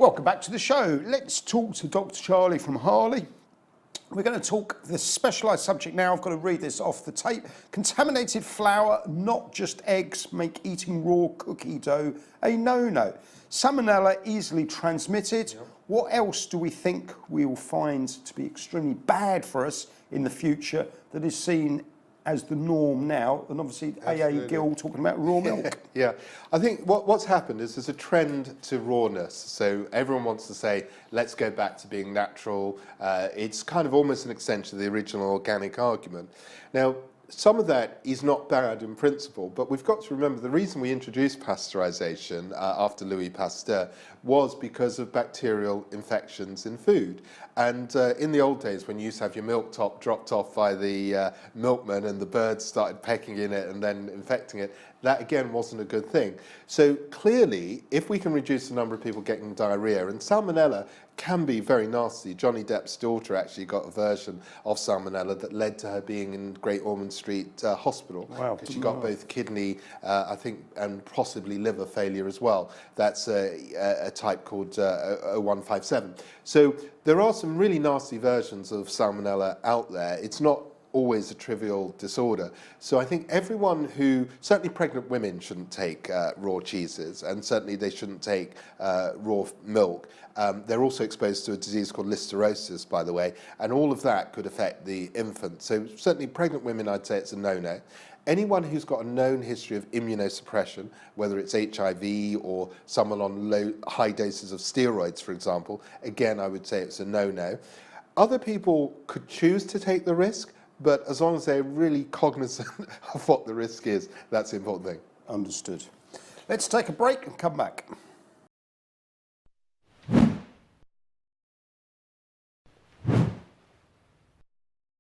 Welcome back to the show. Let's talk to Dr Charlie from Harley. We're going to talk the specialised subject now. I've got to read this off the tape. Contaminated flour, not just eggs, make eating raw cookie dough a no-no. Salmonella easily transmitted. Yep. What else do we think we will find to be extremely bad for us in the future that is seen as the norm now? And obviously AA Gill talking about raw milk. Yeah, I think what's happened is there's a trend to rawness. So everyone wants to say, let's go back to being natural. It's kind of almost an extension of the original organic argument. Now, some of that is not bad in principle, but we've got to remember the reason we introduced pasteurization after Louis Pasteur was because of bacterial infections in food. And in the old days, when you used to have your milk top dropped off by the milkman and the birds started pecking in it and then infecting it, that again wasn't a good thing. So clearly, if we can reduce the number of people getting diarrhea, and salmonella can be very nasty. Johnny Depp's daughter actually got a version of salmonella that led to her being in Great Ormond Street Hospital. Wow. Because she got both kidney, I think, and possibly liver failure as well. That's a type called 0157. So there are some really nasty versions of salmonella out there. It's not always a trivial disorder. So I think everyone who, certainly pregnant women shouldn't take raw cheeses, and certainly they shouldn't take raw milk. They're also exposed to a disease called listeriosis, by the way, and all of that could affect the infant. So certainly pregnant women, I'd say it's a no-no. Anyone who's got a known history of immunosuppression, whether it's HIV or someone on high doses of steroids, for example, again, I would say it's a no-no. Other people could choose to take the risk, but as long as they're really cognizant of what the risk is, that's the important thing. Understood. Let's take a break and come back.